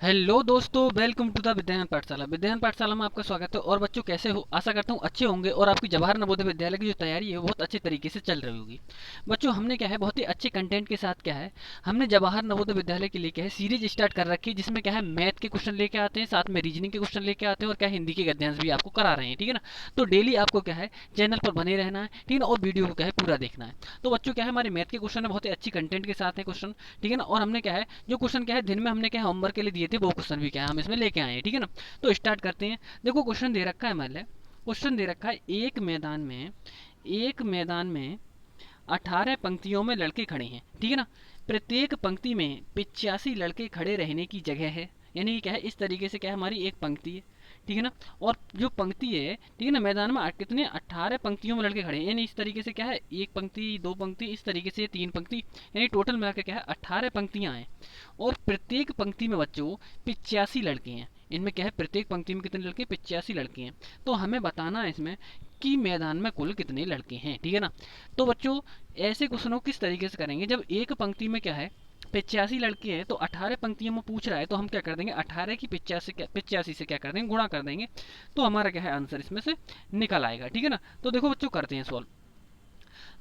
Hello दोस्तों, welcome to the विद्यायन पाठशाला। विद्यायन पाठशाला में आपका स्वागत है। और बच्चों कैसे हो? आशा करता हूँ अच्छे होंगे और आपकी जवाहर नवोदय विद्यालय की जो तैयारी है वो बहुत अच्छे तरीके से चल रही होगी। बच्चों हमने क्या है बहुत ही अच्छे कंटेंट के साथ क्या है हमने जवाहर नवोदय विद्यालय के लिए क्या है सीरीज स्टार्ट कर रखी है, जिसमें क्या है मैथ के क्वेश्चन लेके आते हैं, साथ में रीजनिंग के क्वेश्चन लेके आते हैं और क्या है हिंदी के गद्यांश भी आपको करा रहे हैं। ठीक है ना? तो डेली आपको क्या है चैनल पर बने रहना है, ठीक है ना, और वीडियो को क्या है पूरा देखना है। तो बच्चों क्या है हमारे मैथ के क्वेश्चन है बहुत ही अच्छी कंटेंट के साथ है क्वेश्चन, ठीक है ना। और हमने क्या है जो क्वेश्चन क्या है दिन में हमने क्या है होमवर्क के लिए दिए थे वो क्वेश्चन भी क्या है हम इसमें लेके आए हैं, ठीक है ना। तो स्टार्ट करते हैं। देखो क्वेश्चन दे रखा है, मान लें क्वेश्चन दे रखा है एक मैदान में 18 पंक्तियों में लड़के खड़े हैं, ठीक है ना। प्रत्येक पंक्ति में 85 लड़के खड़े रहने की जगह है। यानी कि क्या है इस तरीके से क्या है हमारी एक पंक्ति है, ठीक है ना। और जो पंक्ति है, ठीक है ना, मैदान में कितने 18 पंक्तियों में लड़के खड़े हैं। यानी इस तरीके से क्या है एक पंक्ति दो पंक्ति इस तरीके से तीन पंक्ति, यानी टोटल मिलाकर क्या है 18 पंक्तियां हैं। और प्रत्येक पंक्ति में बच्चों 85 लड़के हैं। इनमें क्या है प्रत्येक पंक्ति में कितने लड़के? 85 लड़के हैं। तो हमें बताना है इसमें कि मैदान में कुल कितने लड़के हैं, ठीक है ना। तो बच्चों ऐसे क्वेश्चनों किस तरीके से करेंगे? जब एक पंक्ति में क्या है 85 लड़के हैं तो 18 पंक्तियों में पूछ रहा है, तो हम क्या कर देंगे 18 की 85 से क्या कर देंगे गुणा कर देंगे। तो हमारा क्या है आंसर इसमें से निकल आएगा, ठीक है ना। तो देखो बच्चों करते हैं सॉल्व।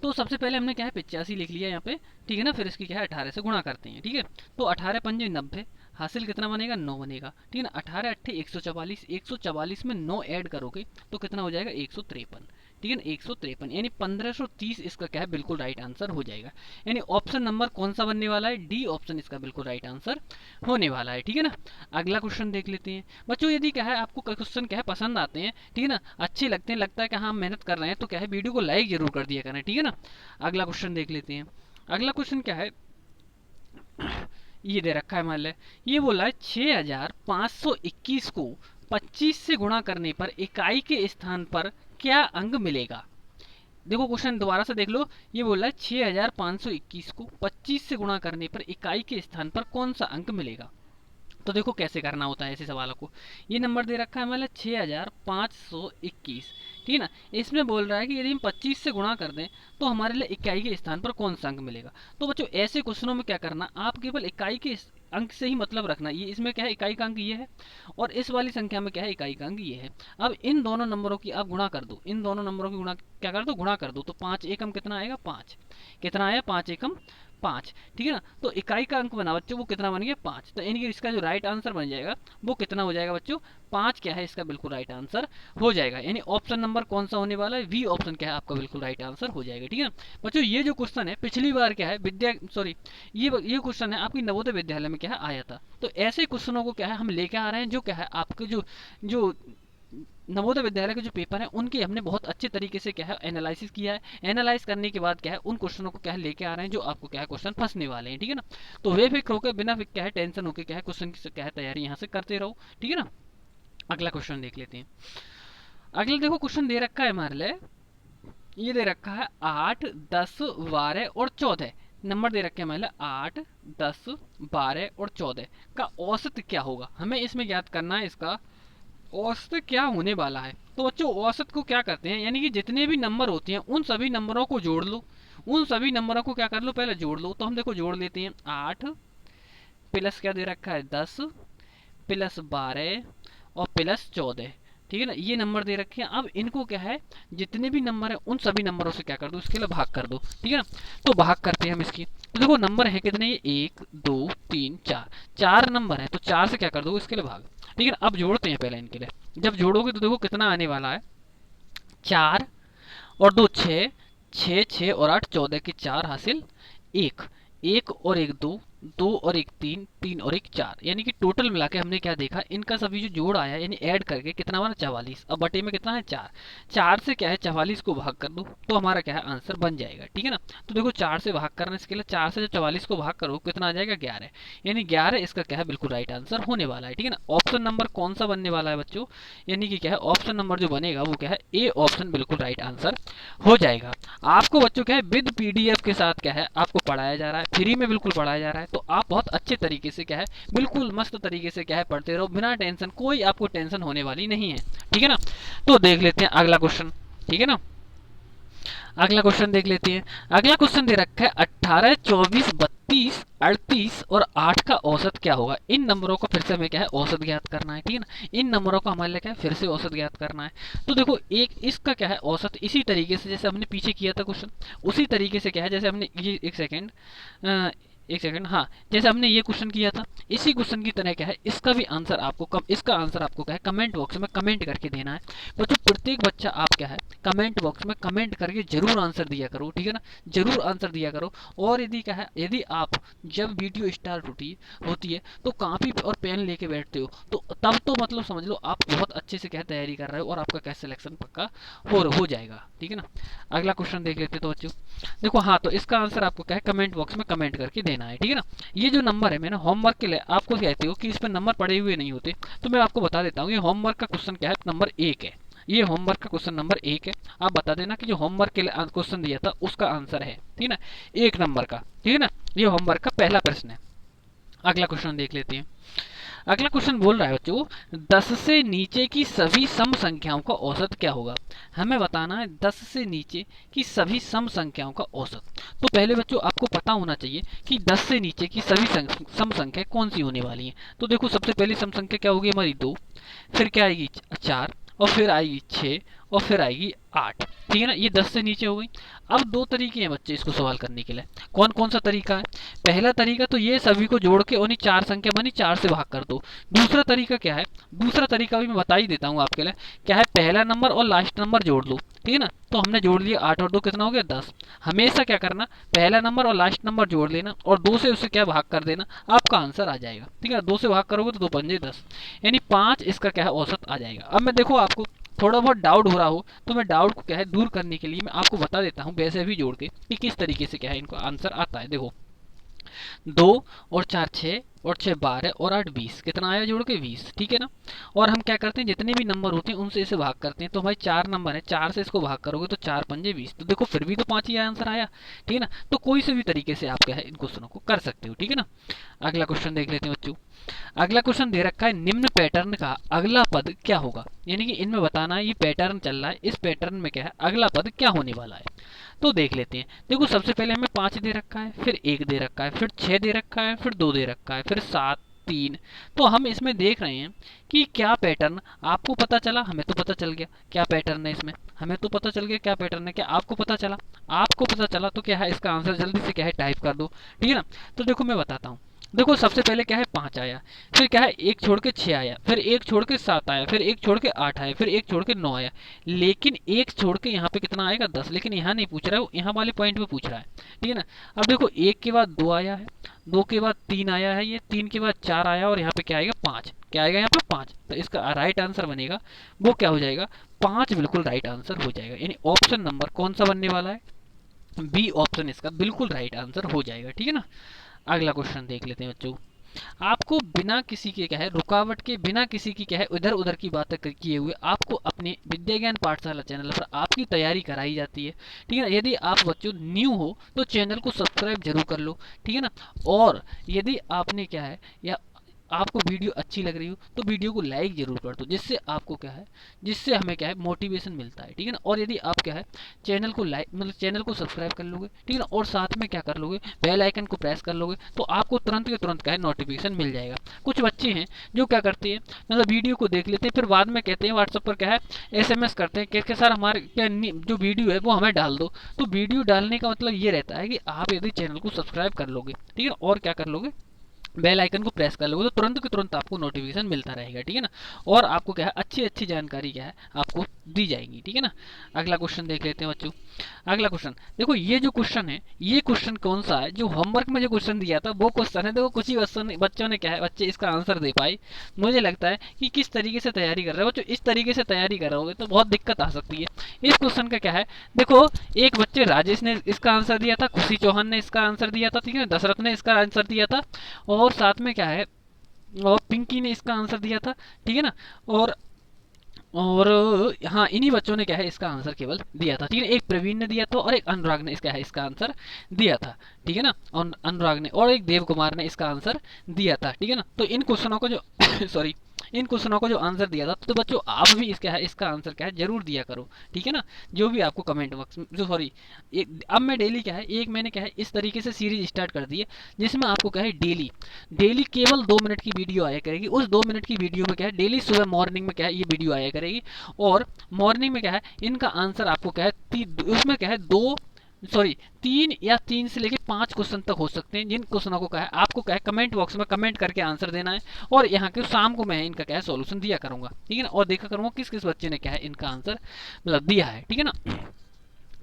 तो सबसे पहले हमने क्या है 85 लिख लिया यहाँ पे, ठीक है ना। फिर इसकी क्या है 18 से गुणा करते हैं, ठीक है। तो 18 पंजे 90, हासिल कितना बनेगा 9 बनेगा, ठीक है ना। 18 अट्ठे 144, 144 में 9 ऐड करोगे तो कितना हो जाएगा 153, ठीक है ना। 153 यानी 1530 इसका क्या है बिल्कुल राइट आंसर हो जाएगा। यानी ऑप्शन नंबर कौन सा बनने वाला है? डी ऑप्शन इसका बिल्कुल राइट आंसर होने वाला है, ठीक है ना। अगला क्वेश्चन देख लेते हैं बच्चों। यदि क्या है आपको क्वेश्चन क्या है पसंद आते हैं, ठीक है ना, अच्छे लगते हैं, लगता है कि हाँ हम मेहनत कर रहे हैं, तो क्या है वीडियो को लाइक जरूर कर दिया करें, ठीक है ना। अगला क्वेश्चन देख लेते हैं। अगला क्वेश्चन क्या है ये दे रखा है मान ले, ये बोला है 6521 को 25 से गुणा करने पर इकाई के स्थान पर क्या अंक मिलेगा? देखो क्वेश्चन दोबारा से देख लो। ये बोला है 6521 को 25 से गुणा करने पर इकाई के स्थान पर कौन सा अंक मिलेगा? तो देखो कैसे करना होता है ऐसे सवालों को। ये नंबर दे रखा है हमारा 6521, ठीक है ना। इसमें बोल रहा है कि यदि हम 25 से गुणा कर दें तो हमारे लिए इकाई के स्थान पर कौन सा अंक मिलेगा। तो बच्चों ऐसे क्वेश्चनों में क्या करना, आप केवल इकाई के अंक से ही मतलब रखना। ये इसमें क्या है इकाई का अंक ये है और इस वाली संख्या में क्या है इकाई का अंक ये है। अब इन दोनों नंबरों की आप गुणा कर दो, इन दोनों नंबरों की गुणा क्या कर दो गुणा कर दो। तो 5 एकम कितना आएगा 5, कितना आया 5 एकम 5, ठीक है ना। तो इकाई का अंक बना बच्चों वो कितना बन गया 5। तो यानी कि इसका जो राइट आंसर बन जाएगा वो कितना हो जाएगा बच्चों 5 क्या है इसका बिल्कुल राइट आंसर हो जाएगा। यानी ऑप्शन नंबर कौन सा होने वाला है? वी ऑप्शन क्या है आपका बिल्कुल राइट आंसर हो जाएगा, ठीक है ना। बच्चों ये जो क्वेश्चन है पिछली बार क्या है ये क्वेश्चन है आपकी नवोदय विद्यालय में क्या है आया था। तो ऐसे क्वेश्चनों को क्या है हम लेके आ रहे हैं जो क्या है आपके जो जो नवोदय विद्यालय के जो पेपर हैं उनके हमने बहुत अच्छे तरीके से क्या है एनालिसिस किया है। एनालाइज करने के बाद क्या है उन क्वेश्चनों को क्या है लेके आ रहे हैं जो आपको क्या है क्वेश्चन फंसने वाले हैं, ठीक है ना। तो वे फिक्र होकर बिना क्या है टेंशन होकर क्या है क्वेश्चन की क्या है तैयारी यहाँ से करते रहो, ठीक है ना। अगला क्वेश्चन देख लेते हैं। अगला देखो क्वेश्चन दे रखा है हमारे लिए, ये दे रखा है 8 10 12 और 14 नंबर दे रखे हैं हमारे लिए 8 10 12 और 14 का औसत क्या होगा। हमें इसमें याद करना है इसका औसत क्या होने वाला है। तो बच्चों औसत को क्या करते हैं, यानी कि जितने भी नंबर होते हैं उन सभी नंबरों को जोड़ लो। उन सभी नंबरों को क्या कर लो पहले जोड़ लो। तो हम देखो जोड़ लेते हैं 8 प्लस क्या दे रखा है 10 प्लस 12 और प्लस 14, ठीक है ना। ये नंबर दे रखे हैं। अब इनको क्या है जितने भी नंबर है उन सभी नंबरों से क्या कर दो इसके लिए भाग कर दो, ठीक है ना। तो भाग करते हैं हम इसकी। तो देखो नंबर है कितने ये 1 2 3 4, 4 नंबर है तो 4 से क्या कर दो इसके लिए भाग, ठीक है ना। अब जोड़ते हैं पहले इनके लिए। जब जोड़ोगे तो देखो कितना आने वाला है 4 और 2 6, 6 6 और 8 14 की 4 हासिल 1, 1 और 1 2, 2 और 1 3, 3 और 1 4, यानी कि टोटल मिला के हमने क्या देखा इनका सभी जो जोड़ आया यानी ऐड करके कितना बना 44। अब बटे में कितना है 4, 4 से क्या है 44 को भाग कर दो तो हमारा क्या है आंसर बन जाएगा, ठीक है ना। तो देखो 4 से भाग करना इसके लिए 4 से जब 44 को भाग करो कितना आ जाएगा 11, यानी 11 इसका क्या है बिल्कुल राइट आंसर होने वाला है, ठीक है ना। ऑप्शन नंबर कौन सा बनने वाला है बच्चों, यानी कि क्या है ऑप्शन नंबर जो बनेगा वो क्या है ए ऑप्शन बिल्कुल राइट आंसर हो जाएगा। आपको बच्चों क्या है विद पीडीएफ के साथ क्या है आपको पढ़ाया जा रहा है, फ्री में बिल्कुल पढ़ाया जा रहा है। तो आप बहुत अच्छे तरीके से क्या है बिल्कुल मस्त तरीके से क्या है पढ़ते रहो बिना टेंशन, कोई आपको टेंशन होने वाली नहीं है, ठीक है ना। तो देख लेते हैं अगला क्वेश्चन, ठीक है ना। अगला क्वेश्चन देख लेते हैं। अगला क्वेश्चन दे रखा है 18, 24, 32, 38 और 8 का औसत क्या होगा। इन नंबरों को फिर से हमें क्या है औसत ज्ञात करना है, ठीक है ना। इन नंबरों को हमारे लिए क्या है फिर से औसत ज्ञात करना है। तो देखो एक इसका क्या है औसत इसी तरीके से जैसे हमने पीछे किया था क्वेश्चन, उसी तरीके से क्या है जैसे हमने ये एक सेकंड हाँ, जैसे हमने ये क्वेश्चन किया था इसी क्वेश्चन की तरह क्या है इसका भी आंसर आपको इसका आंसर आपको क्या है कमेंट बॉक्स में कमेंट करके देना है। बच्चों प्रत्येक बच्चा आप क्या है कमेंट बॉक्स में कमेंट करके जरूर आंसर दिया करो, ठीक है ना, जरूर आंसर दिया करो। और यदि क्या है यदि आप जब वीडियो स्टार्ट होती है तो कॉपी और पेन लेके बैठते हो तो तब तो मतलब समझ लो आप बहुत अच्छे से क्या तैयारी कर रहे हो और आपका क्या सिलेक्शन पक्का हो जाएगा, ठीक है ना। अगला क्वेश्चन देख लेते हैं तो बच्चों देखो हाँ, तो इसका आंसर आपको क्या है कमेंट बॉक्स में कमेंट करके देना है, ठीक है ना। ये जो नंबर है मैंने होमवर्क के लिए आपको कहते हो कि इस पर नंबर पड़े हुए नहीं होते, तो मैं आपको बता देता हूँ ये होमवर्क का क्वेश्चन क्या है नंबर 1 है। ये होमवर्क का क्वेश्चन नंबर 1 है। आप बता देना कि जो होमवर्क के लिए क्वेश्चन दिया था उसका आंसर है, ठीक है ना, 1 नंबर का, ठीक है ना। ये होमवर्क का पहला प्रश्न है। अगला क्वेश्चन देख लेते हैं। अगला क्वेश्चन बोल रहा है बच्चों 10 से नीचे की सभी सम संख्याओं का औसत क्या होगा। हमें बताना है 10 से नीचे की सभी सम संख्याओं का औसत। तो पहले बच्चों आपको पता होना चाहिए कि 10 से नीचे की सभी सम संख्या कौन सी होने वाली है। तो देखो सबसे पहली सम संख्या क्या होगी हमारी 2, फिर क्या आएगी 4 और फिर आएगी 6 और फिर आएगी 8, ठीक है ना। ये 10 से नीचे हो गई। अब दो तरीके हैं बच्चे इसको सवाल करने के लिए। कौन कौन सा तरीका है। पहला तरीका तो ये सभी को जोड़ के उन्हीं 4 संख्या बनी 4 से भाग कर दो। दूसरा तरीका क्या है, दूसरा तरीका भी मैं बता ही देता हूँ आपके लिए, क्या है पहला नंबर और लास्ट नंबर जोड़ लो, ठीक है ना। तो हमने जोड़ लिया 8 और 2 कितना हो गया 10। हमेशा क्या करना पहला नंबर और लास्ट नंबर जोड़ लेना और 2 से उसे क्या भाग कर देना, आपका आंसर आ जाएगा, ठीक है ना। 2 से भाग करोगे तो 2 पंजे 10, यानी 5 इसका क्या है औसत आ जाएगा। अब मैं देखो आपको थोड़ा बहुत डाउट हो रहा हो तो मैं डाउट को क्या है दूर करने के लिए मैं आपको बता देता हूँ वैसे भी जोड़ के कि किस तरीके से क्या है इनको आंसर आता है। देखो 2 और 4 6 और 6 12 और 8 20, कितना आया जोड़ के 20, ठीक है ना। और हम क्या करते हैं जितने भी नंबर होते हैं उनसे इसे भाग करते हैं। तो भाई 4 नंबर है, 4 से इसको भाग करोगे तो 4 पंजे 20, तो देखो फिर भी तो 5 ही आंसर आया, ठीक है ना। तो कोई से भी तरीके से आप क्या है इन क्वेश्चनों को कर सकते हो, ठीक है ना। अगला क्वेश्चन देख लेते हैं बच्चों। अगला क्वेश्चन दे रखा है निम्न पैटर्न का अगला पद क्या होगा। यानी कि इनमें बताना है ये पैटर्न चल रहा है, इस पैटर्न में क्या है अगला पद क्या होने वाला है। तो देख लेते हैं। देखो सबसे पहले हमें 5 दे रखा है, फिर 1 दे रखा है, फिर 6 दे रखा है, फिर 2 दे रखा है, फिर 7 3। तो हम इसमें देख रहे हैं कि क्या पैटर्न आपको पता चला, हमें तो पता चल गया क्या पैटर्न है इसमें, हमें तो पता चल गया क्या पैटर्न है, क्या आपको पता चला। आपको पता चला तो क्या है इसका आंसर जल्दी से क्या है टाइप कर दो, ठीक है ना। तो देखो मैं बताता हूँ। देखो सबसे पहले क्या है 5 आया, फिर क्या है 1 छोड़ के 6 आया, फिर 1 छोड़ के 7 आया, फिर 1 छोड़ के 8 आया, फिर 1 छोड़ के 9 आया। लेकिन 1 छोड़ के यहाँ पे कितना आएगा 10, लेकिन यहाँ नहीं पूछ रहा है, यहाँ वाले पॉइंट पे पूछ रहा है, ठीक है ना। अब देखो 1 के बाद 2 आया है, 2 के बाद 3 आया है, ये 3 के बाद 4 आया और यहाँ पे क्या आएगा 5, क्या आएगा यहाँ पे 5। तो इसका राइट आंसर बनेगा वो क्या हो जाएगा 5, बिल्कुल राइट आंसर हो जाएगा। यानी ऑप्शन नंबर कौन सा बनने वाला है, बी ऑप्शन इसका बिल्कुल राइट आंसर हो जाएगा, ठीक है ना। अगला क्वेश्चन देख लेते हैं बच्चों। आपको बिना किसी के क्या है रुकावट के, बिना किसी की क्या है इधर उधर की बातें किए हुए आपको अपने विद्या ज्ञान पाठशाला चैनल पर आपकी तैयारी कराई जाती है, ठीक है ना। यदि आप बच्चों न्यू हो तो चैनल को सब्सक्राइब जरूर कर लो, ठीक है ना। और यदि आपने क्या है या आपको वीडियो अच्छी लग रही हो तो वीडियो को लाइक जरूर कर दो, जिससे आपको क्या है जिससे हमें क्या है मोटिवेशन मिलता है, ठीक है ना। और यदि आप क्या है चैनल को लाइक मतलब चैनल को सब्सक्राइब कर लोगे, ठीक है ना, और साथ में क्या कर लोगे बेल आइकन को प्रेस कर लोगे तो आपको तुरंत के तुरंत क्या है नोटिफिकेशन मिल जाएगा। कुछ बच्चे हैं जो क्या करते हैं मतलब वीडियो को देख लेते हैं फिर बाद में कहते हैं व्हाट्सएप पर क्या है SMS करते हैं कि सर हमारे क्या जो वीडियो है वो हमें डाल दो। तो वीडियो डालने का मतलब ये रहता है कि आप यदि चैनल को सब्सक्राइब कर लोगे, ठीक है, और क्या कर लोगे बेल आइकन को प्रेस कर लोगे तो तुरंत के तुरंत आपको नोटिफिकेशन मिलता रहेगा, ठीक है ना। और आपको क्या है अच्छी अच्छी जानकारी क्या है आपको दी जाएगी, ठीक है ना। अगला क्वेश्चन देख लेते हैं बच्चों। अगला क्वेश्चन देखो ये जो क्वेश्चन है ये क्वेश्चन कौन सा है, जो होमवर्क में जो क्वेश्चन दिया था वो क्वेश्चन है। देखो कुछ ही बच्चों ने क्या है बच्चे इसका आंसर दे पाए। मुझे लगता है कि किस तरीके से तैयारी कर रहे हो बच्चों, इस तरीके से तैयारी कर रहे हो तो बहुत दिक्कत आ सकती है। इस क्वेश्चन का क्या है देखो एक बच्चे राजेश ने इसका आंसर दिया था, खुशी चौहान ने इसका आंसर दिया था, ठीक है, दशरथ ने इसका आंसर दिया था, और साथ में क्या है और पिंकी ने इसका आंसर दिया था, ठीक है ना। और हाँ इन्हीं बच्चों ने क्या है इसका आंसर केवल दिया था, ठीक है। एक प्रवीण ने दिया था और एक अनुराग ने इसका है इसका आंसर दिया था, ठीक है ना। और अनुराग ने और एक देव कुमार ने इसका आंसर दिया था, ठीक है ना। तो इन क्वेश्चनों को जो सॉरी इन क्वेश्चनों को जो आंसर दिया था। तो बच्चों आप भी इसका है, इसका आंसर क्या है जरूर दिया करो, ठीक है ना, जो भी आपको कमेंट बॉक्स में, जो सॉरी, एक अब मैं डेली क्या है, एक मैंने क्या है इस तरीके से सीरीज स्टार्ट कर दी है, जिसमें आपको क्या है डेली डेली केवल 2 मिनट की वीडियो आया करेगी। उस 2 मिनट की वीडियो में क्या है डेली सुबह मॉर्निंग में क्या है ये वीडियो आया करेगी, और मॉर्निंग में क्या है इनका आंसर आपको क्या है उसमें क्या है दो, सॉरी, 3 या 3 से लेके 5 क्वेश्चन तक हो सकते हैं, जिन क्वेश्चनों को क्या है आपको क्या है कमेंट बॉक्स में कमेंट करके आंसर देना है, और यहाँ के शाम को मैं इनका क्या है सॉल्यूशन दिया करूंगा, ठीक है ना, और देखा करूंगा किस किस बच्चे ने क्या है इनका आंसर मतलब दिया है, ठीक है ना।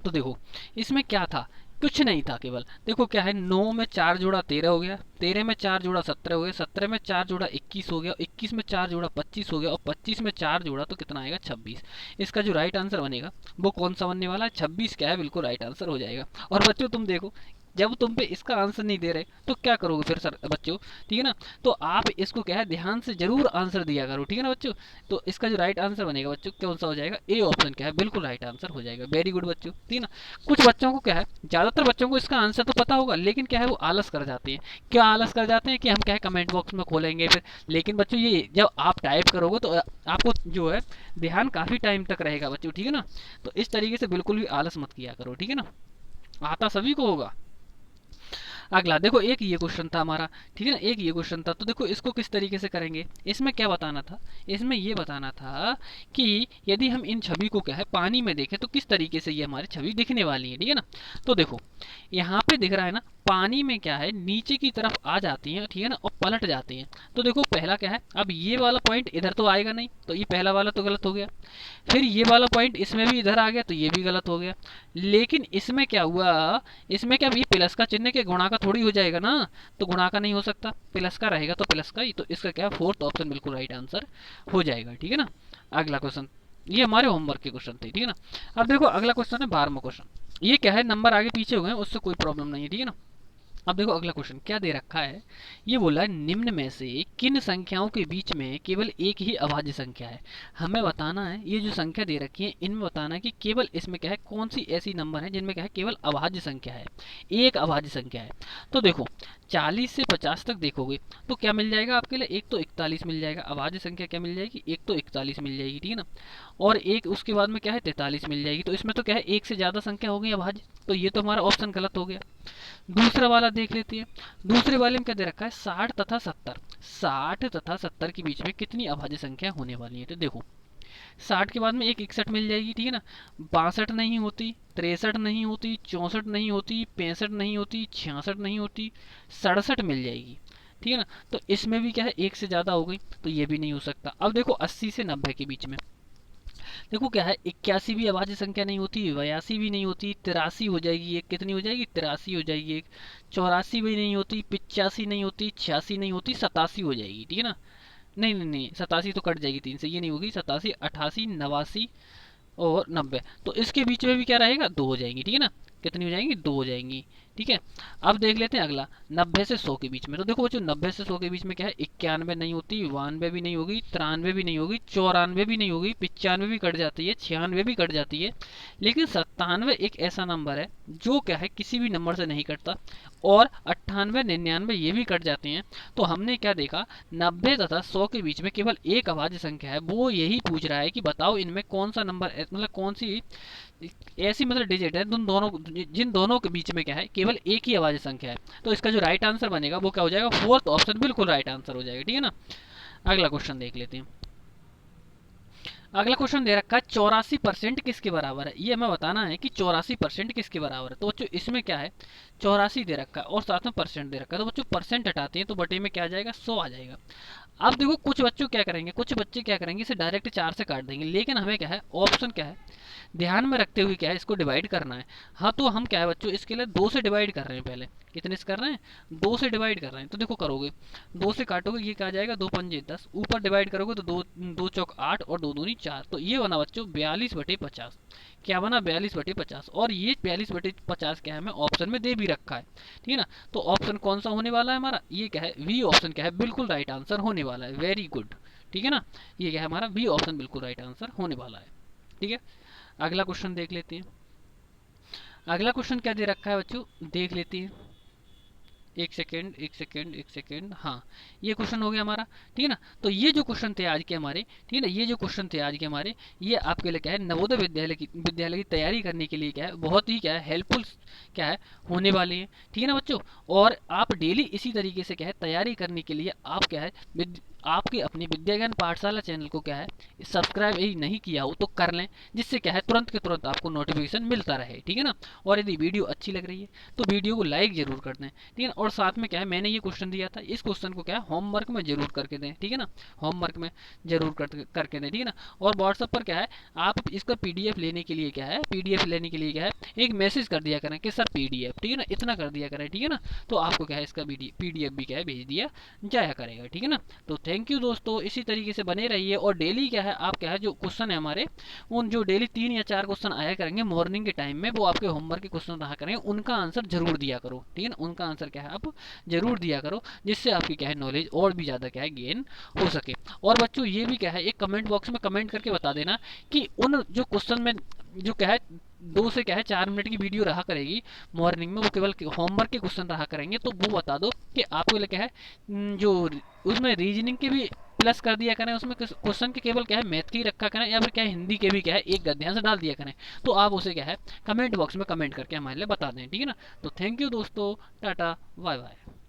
तो देखो इसमें क्या था, कुछ नहीं था, केवल देखो क्या है, 9 में 4 जोड़ा 13 हो गया, 13 में 4 जोड़ा 17 हो गया, 17 में 4 जोड़ा 21 हो गया, 21 में 4 जोड़ा 25 हो गया, और 25 में 4 जोड़ा तो कितना आएगा 26। इसका जो राइट आंसर बनेगा वो कौन सा बनने वाला है, 26 क्या है बिल्कुल राइट आंसर हो जाएगा। और बच्चों तुम देखो, जब तुम पे इसका आंसर नहीं दे रहे तो क्या करोगे फिर सर बच्चों, ठीक है ना। तो आप इसको क्या है ध्यान से जरूर आंसर दिया करो, ठीक है ना बच्चों। तो इसका जो राइट आंसर बनेगा बच्चों कौन सा हो जाएगा, ए ऑप्शन क्या है बिल्कुल राइट आंसर हो जाएगा। वेरी गुड बच्चों, ठीक है ना। कुछ बच्चों को क्या है, ज्यादातर बच्चों को इसका आंसर तो पता होगा, लेकिन क्या है वो आलस कर जाते हैं। क्या आलस कर जाते हैं कि हम क्या है कमेंट बॉक्स में खोलेंगे फिर, लेकिन बच्चों ये जब आप टाइप करोगे तो आपको जो है ध्यान काफी टाइम तक रहेगा बच्चों, ठीक है ना। तो इस तरीके से बिल्कुल भी आलस मत किया करो, ठीक है ना, आता सभी को होगा। अगला देखो, एक ये क्वेश्चन था हमारा, ठीक है ना, एक ये क्वेश्चन था। तो देखो इसको किस तरीके से करेंगे, इसमें क्या बताना था, इसमें ये बताना था कि यदि हम इन छवि को क्या है पानी में देखें तो किस तरीके से ये हमारी छवि दिखने वाली है, ठीक है ना। तो देखो यहाँ पे दिख रहा है ना, पानी में क्या है नीचे की तरफ आ जाती हैं, ठीक है ना, और पलट जाती हैं। तो देखो पहला क्या है, अब ये वाला पॉइंट इधर तो आएगा नहीं, तो ये पहला वाला तो गलत हो गया। फिर ये वाला पॉइंट इसमें भी इधर आ गया, तो ये भी गलत हो गया। लेकिन इसमें क्या हुआ, इसमें क्या ये प्लस का चिन्ह के गुणा का थोड़ी हो जाएगा ना, तो गुणा का नहीं हो सकता, प्लस का रहेगा तो प्लस का ही, तो इसका क्या फोर्थ ऑप्शन बिल्कुल राइट आंसर हो जाएगा, ठीक है ना। अगला क्वेश्चन, ये हमारे होमवर्क के क्वेश्चन थे, ठीक है ना। अब देखो अगला क्वेश्चन है 12वां क्वेश्चन। ये क्या है नंबर आगे पीछे हो गए उससे कोई प्रॉब्लम नहीं है, ठीक है ना। अब देखो अगला क्वेश्चन क्या दे रखा है, ये बोला है निम्न में से किन संख्याओं के बीच में केवल एक ही अभाज्य संख्या है। हमें बताना है ये जो संख्या दे रखी है इनमें बताना है कि केवल इसमें क्या है कौन सी ऐसी नंबर है जिनमें क्या है केवल अभाज्य संख्या है, एक अभाज्य संख्या है। तो देखो 40 से 50 तक देखोगे तो क्या मिल जाएगा आपके लिए, एक तो 41 मिल जाएगा, अभाज्य संख्या क्या मिल जाएगी, एक तो 41 मिल जाएगी, ठीक है ना। और एक उसके बाद में क्या है 43 मिल जाएगी, तो इसमें तो क्या है एक से ज्यादा संख्या हो गई अभाज्य, तो ये तो हमारा ऑप्शन गलत हो गया। दूसरा वाला देख लेते हैं, दूसरे वाले में क्या दे रखा है 60 तथा 70, 60 तथा 70 के बीच में कितनी अभाज्य संख्या होने वाली है। तो देखो 60 के बाद में एक 61 मिल जाएगी, ठीक है ना, 62 नहीं होती, 63 नहीं होती, 64 नहीं होती, 65 नहीं होती, 66 नहीं होती, 67 मिल जाएगी, ठीक है ना। तो इसमें भी क्या है एक से ज्यादा हो गई, तो ये भी नहीं हो सकता। अब देखो 80 से 90 के बीच में देखो क्या है 81 भी अभाज्य संख्या नहीं होती, 82 भी नहीं होती, 83 हो जाएगी एक, कितनी हो जाएगी 83 हो जाएगी एक, 84 भी नहीं होती, 85 नहीं होती, 86 नहीं होती, 87 हो जाएगी, ठीक है ना। नहीं नहीं नहीं 87 तो कट जाएगी 3 से, ये नहीं होगी, 87, 88, 89 और 90, तो इसके बीच में भी क्या रहेगा 2 हो जाएंगी, ठीक है ना। कितनी हो जाएंगी 2 हो जाएंगी, ठीक है। अब देख लेते हैं अगला 90 से 100 के बीच में। तो देखो बच्चों 90 से 100 के बीच में क्या है 91 नहीं होती, 92 भी नहीं होगी, 93 भी नहीं होगी, 94 भी नहीं होगी, 95 भी कट जाती है, 96 भी कट जाती है, लेकिन 97 एक ऐसा नंबर है जो क्या है किसी भी नंबर से नहीं कटता, और 98, 99 ये भी कट जाते हैं। तो हमने क्या देखा 90 तथा 100 के बीच में केवल एक अभाज्य संख्या है, वो यही पूछ रहा है कि बताओ इनमें कौन सा नंबर मतलब कौन सी ऐसी मतलब डिजिट है जिन दोनों के बीच में क्या है केवल एक ही अभाज्य संख्या है। तो इसका जो राइट आंसर बनेगा वो क्या हो जाएगा, फोर्थ ऑप्शन बिल्कुल राइट आंसर हो जाएगा, ठीक है ना। अगला क्वेश्चन देख लेते हैं। अगला क्वेश्चन दे रखा है 84% किसके बराबर है, ये हमें बताना है कि 84% किसके बराबर है। तो बच्चों इसमें क्या है 84 दे रखा है और साथ में परसेंट दे रखा है, तो बच्चों परसेंट हटाते हैं तो बटे में क्या आ जाएगा 100 आ जाएगा। अब देखो कुछ बच्चों क्या करेंगे, कुछ बच्चे क्या करेंगे इसे डायरेक्ट 4 से काट देंगे, लेकिन हमें क्या है ऑप्शन क्या है ध्यान में रखते हुए क्या है इसको डिवाइड करना है। हाँ तो हम क्या है बच्चों इसके लिए 2 से डिवाइड कर रहे हैं, पहले कितने से कर रहे हैं 2 से डिवाइड कर रहे हैं। तो देखो करोगे 2 से काटोगे ये क्या आ जाएगा 2 पंजे 10, ऊपर डिवाइड करोगे तो 2 2 चौक 8 और 2 दूनी 4, तो ये बना बच्चों 42/50। क्या बना 42/50, और ये 42/50 क्या है हमें ऑप्शन में दे भी रखा है, ठीक है ना। तो ऑप्शन कौन सा होने वाला है हमारा, ये क्या है वी ऑप्शन क्या है बिल्कुल राइट आंसर होने वाला है, वेरी गुड, ठीक है ना। ये क्या है हमारा वी ऑप्शन बिल्कुल राइट आंसर होने वाला है, ठीक है। अगला क्वेश्चन देख लेते हैं। अगला क्वेश्चन क्या दे रखा है बच्चों देख लेते हैं। एक सेकेंड, एक सेकेंड, एक सेकेंड, हाँ, ये क्वेश्चन हो गया हमारा। ठीक है ना। तो ये जो क्वेश्चन थे आज के हमारे, ठीक है ना, ये जो क्वेश्चन थे आज के हमारे, ये आपके लिए क्या है, नवोदय विद्यालय की तैयारी करने के लिए क्या है, बहुत ही क्या है, हेल्पफुल क्या है, होने वाले हैं। ठीक है ना बच्चों। और आप डेली इसी तरीके से क्या है, तैयारी करने के लिए आप क्या है, आपके अपने विद्या ज्ञान पाठशाला चैनल को क्या है, सब्सक्राइब यदि नहीं किया हो तो कर लें, जिससे क्या है, तुरंत के तुरंत आपको नोटिफिकेशन मिलता रहे। ठीक है ना। और यदि वीडियो अच्छी लग रही है तो वीडियो को लाइक जरूर कर दें। ठीक है ना। और साथ में क्या है, मैंने ये क्वेश्चन दिया था, इस क्वेश्चन को क्या है, होमवर्क में जरूर करके दें। ठीक है ना। होमवर्क में जरूर करके दें। ठीक है ना। और व्हाट्सएप पर क्या है, आप इसका पीडीएफ लेने के लिए क्या है, पीडीएफ लेने के लिए क्या है, एक मैसेज कर दिया करें कि सर पीडीएफ। ठीक है ना, इतना कर दिया करें। ठीक है ना। तो आपको क्या है, इसका पीडीएफ भी क्या है, भेज दिया जाया करेगा। ठीक है ना। तो थैंक यू दोस्तों, इसी तरीके से बने रहिए। और डेली क्या है, आप क्या है, जो क्वेश्चन है हमारे, उन जो डेली 3 या 4 क्वेश्चन आया करेंगे मॉर्निंग के टाइम में, वो आपके होमवर्क के क्वेश्चन रहा करेंगे, उनका आंसर जरूर दिया करो। ठीक है ना। उनका आंसर क्या है, आप जरूर दिया करो, जिससे आपकी क्या है, नॉलेज और भी ज़्यादा क्या है, गेन हो सके। और बच्चों ये भी क्या है, एक कमेंट बॉक्स में कमेंट करके बता देना कि उन जो क्वेश्चन में जो क्या है, 2 से 4 मिनट की वीडियो रहा करेगी मॉर्निंग में, वो केवल होमवर्क के क्वेश्चन रहा करेंगे, तो वो बता दो कि आपको लिए क्या है, जो उसमें रीजनिंग के भी प्लस कर दिया करें, उसमें क्वेश्चन के केवल क्या है, मैथ की रखा करें, या फिर क्या है, हिंदी के भी क्या है, एक गद्यांश डाल दिया करें। तो आप उसे क्या है, कमेंट बॉक्स में कमेंट करके हमारे लिए बता दें। ठीक है ना। तो थैंक यू दोस्तों, टाटा बाय बाय।